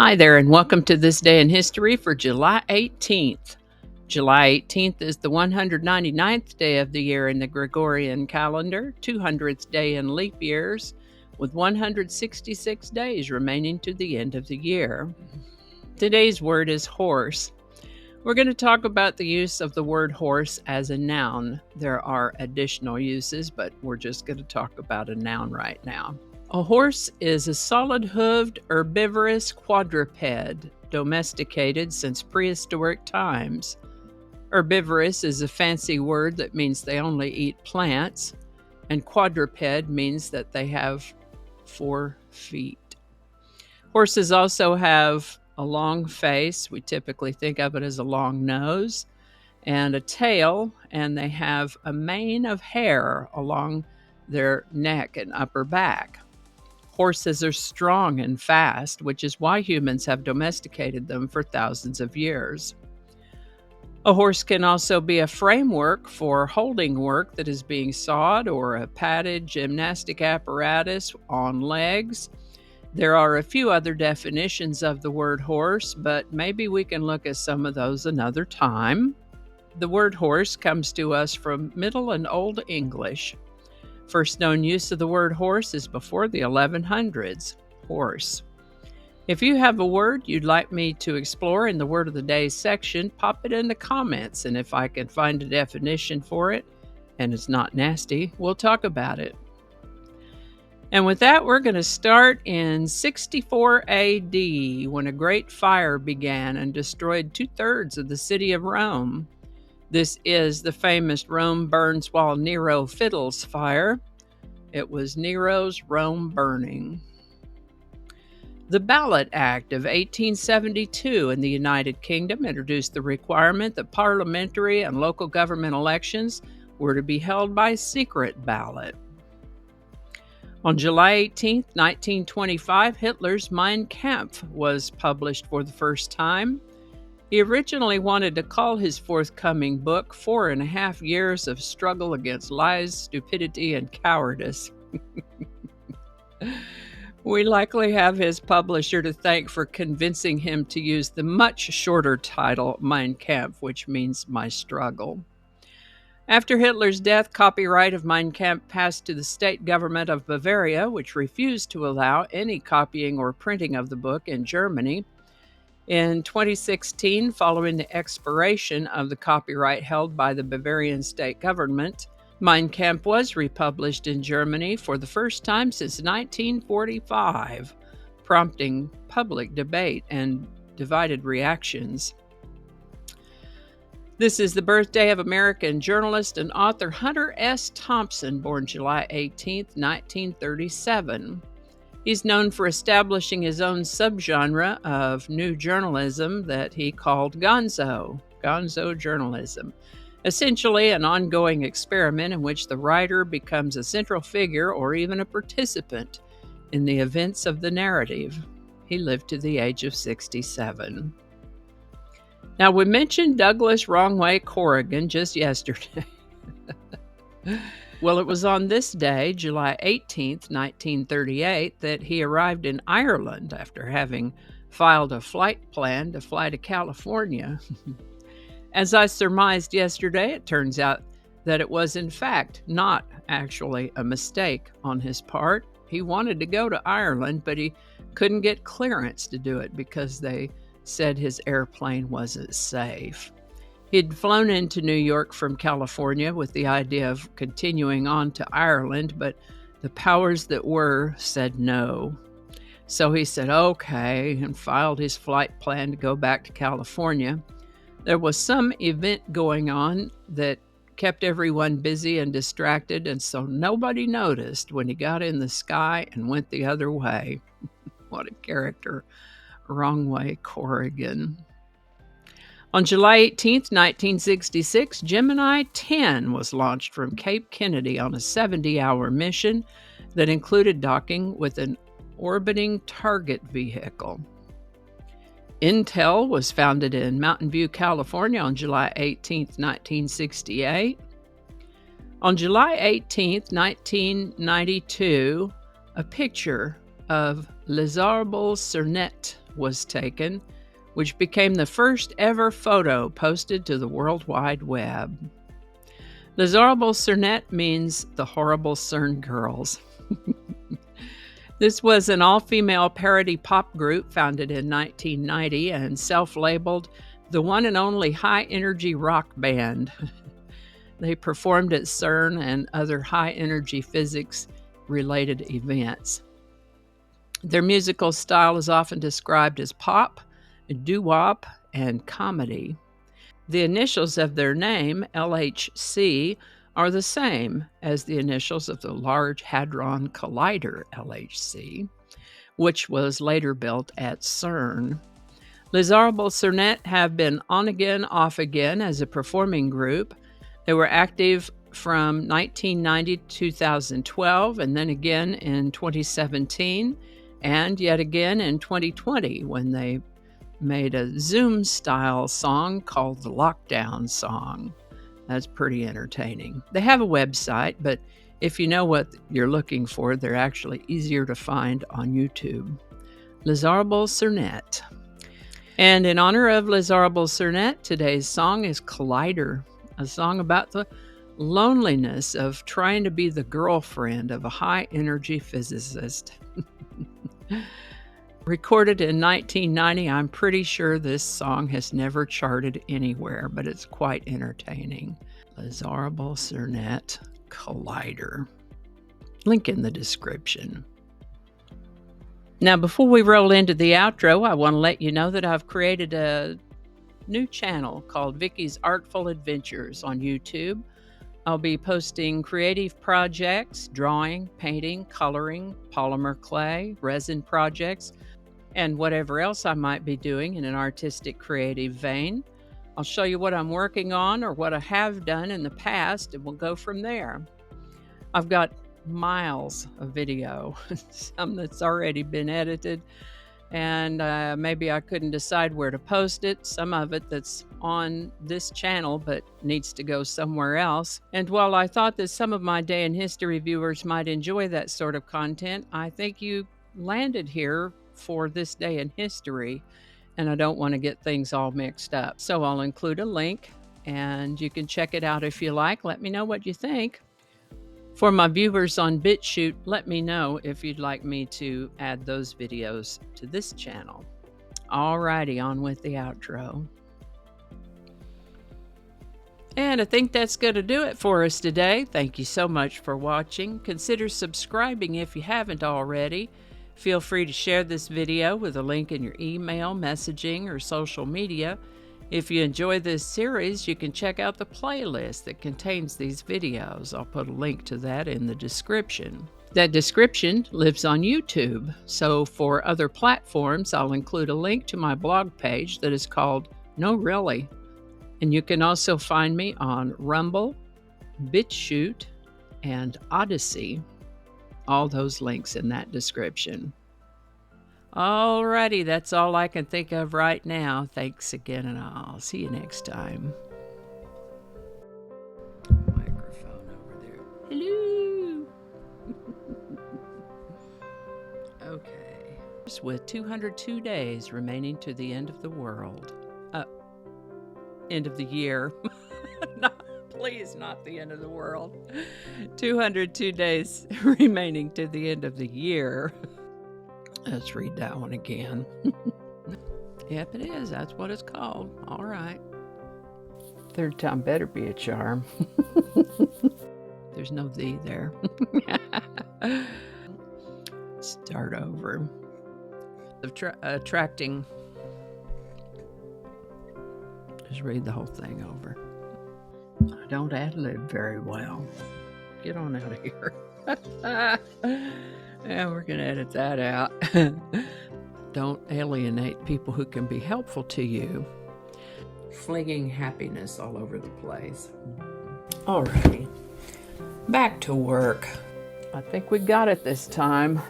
Hi there, and welcome to This Day in History for July 18th. July 18th is the 199th day of the year in the Gregorian calendar, 200th day in leap years, with 166 days remaining to the end of the year. Today's word is horse. We're going to talk about the use of the word horse as a noun. There are additional uses, but we're just going to talk about a noun right now. A horse is a solid-hooved herbivorous quadruped, domesticated since prehistoric times. Herbivorous is a fancy word that means they only eat plants, and quadruped means that they have 4 feet. Horses also have a long face. We typically think of it as a long nose, and a tail, and they have a mane of hair along their neck and upper back. Horses are strong and fast, which is why humans have domesticated them for thousands of years. A horse can also be a framework for holding work that is being sawed, or a padded gymnastic apparatus on legs. There are a few other definitions of the word horse, but maybe we can look at some of those another time. The word horse comes to us from Middle and Old English. First known use of the word horse is before the 1100s, horse. If you have a word you'd like me to explore in the Word of the Day section, pop it in the comments, and if I can find a definition for it, and it's not nasty, we'll talk about it. And with that, we're going to start in 64 AD, when a great fire began and destroyed 2/3 of the city of Rome. This is the famous Rome burns while Nero fiddles fire. It was Nero's Rome burning. The Ballot Act of 1872 in the United Kingdom introduced the requirement that parliamentary and local government elections were to be held by secret ballot. On July 18, 1925, Hitler's Mein Kampf was published for the first time. He originally wanted to call his forthcoming book 4.5 Years of Struggle Against Lies, Stupidity, and Cowardice. We likely have his publisher to thank for convincing him to use the much shorter title, Mein Kampf, which means My Struggle. After Hitler's death, copyright of Mein Kampf passed to the state government of Bavaria, which refused to allow any copying or printing of the book in Germany. In 2016, following the expiration of the copyright held by the Bavarian state government, Mein Kampf was republished in Germany for the first time since 1945, prompting public debate and divided reactions. This is the birthday of American journalist and author Hunter S. Thompson, born July 18, 1937. He's known for establishing his own subgenre of new journalism that he called gonzo journalism, essentially an ongoing experiment in which the writer becomes a central figure or even a participant in the events of the narrative. He lived to the age of 67. Now, we mentioned Douglas Wrong Way Corrigan just yesterday. Well, it was on this day, July 18th, 1938, that he arrived in Ireland after having filed a flight plan to fly to California. As I surmised yesterday, it turns out that it was, in fact, not actually a mistake on his part. He wanted to go to Ireland, but he couldn't get clearance to do it because they said his airplane wasn't safe. He'd flown into New York from California with the idea of continuing on to Ireland, but the powers that were said no. So he said okay and filed his flight plan to go back to California. There was some event going on that kept everyone busy and distracted, and so nobody noticed when he got in the sky and went the other way. What a character, Wrong Way Corrigan. On July 18, 1966, Gemini 10 was launched from Cape Kennedy on a 70-hour mission that included docking with an orbiting target vehicle. Intel was founded in Mountain View, California on July 18, 1968. On July 18, 1992, a picture of Les Arbres Cernet was taken, which became the first ever photo posted to the World Wide Web. Les Horribles Cernettes means the Horrible Cern Girls. This was an all-female parody pop group founded in 1990 and self-labeled the one and only high-energy rock band. They performed at CERN and other high-energy physics-related events. Their musical style is often described as pop, doo-wop, and comedy. The initials of their name, LHC, are the same as the initials of the Large Hadron Collider, LHC, which was later built at CERN. Les Horribles Cernettes have been on again, off again as a performing group. They were active from 1990 to 2012, and then again in 2017, and yet again in 2020 when they made a Zoom-style song called the Lockdown Song. That's pretty entertaining. They have a website, but if you know what you're looking for, they're actually easier to find on YouTube. Les Horribles Cernettes. And in honor of Les Horribles Cernettes, today's song is Collider, a song about the loneliness of trying to be the girlfriend of a high-energy physicist. Recorded in 1990, I'm pretty sure this song has never charted anywhere, but it's quite entertaining. Les Horribles Cernettes, Collider. Link in the description. Now, before we roll into the outro, I want to let you know that I've created a new channel called Vicki's Artful Adventures on YouTube. I'll be posting creative projects, drawing, painting, coloring, polymer clay, resin projects, and whatever else I might be doing in an artistic, creative vein. I'll show you what I'm working on or what I have done in the past, and we'll go from there. I've got miles of video, some that's already been edited, and maybe I couldn't decide where to post it. Some of it that's on this channel but needs to go somewhere else. And while I thought that some of my Day in History viewers might enjoy that sort of content, I think you landed here for this day in history, and I don't want to get things all mixed up. So I'll include a link, and you can check it out if you like. Let me know what you think. For my viewers on BitChute, let me know if you'd like me to add those videos to this channel. Alrighty, on with the outro. And I think that's going to do it for us today. Thank you so much for watching. Consider subscribing if you haven't already. Feel free to share this video with a link in your email, messaging, or social media. If you enjoy this series, you can check out the playlist that contains these videos. I'll put a link to that in the description. That description lives on YouTube, so for other platforms, I'll include a link to my blog page that is called No Really. And you can also find me on Rumble, BitChute, and Odyssey. All those links in that description. Alrighty, that's all I can think of right now. Thanks again, and I'll see you next time. Microphone over there. Hello. Okay. With 202 days remaining to the end of the world. End of the year. Please, not the end of the world. 202 days remaining to the end of the year. Let's read that one again. Yep, it is. That's what it's called. All right. Third time better be a charm. There's no "the" there. Start over. Attracting. Just read the whole thing over. I don't ad-lib very well. Get on out of here. Yeah, we're going to edit that out. Don't alienate people who can be helpful to you. Flinging happiness all over the place. Alrighty. Back to work. I think we got it this time.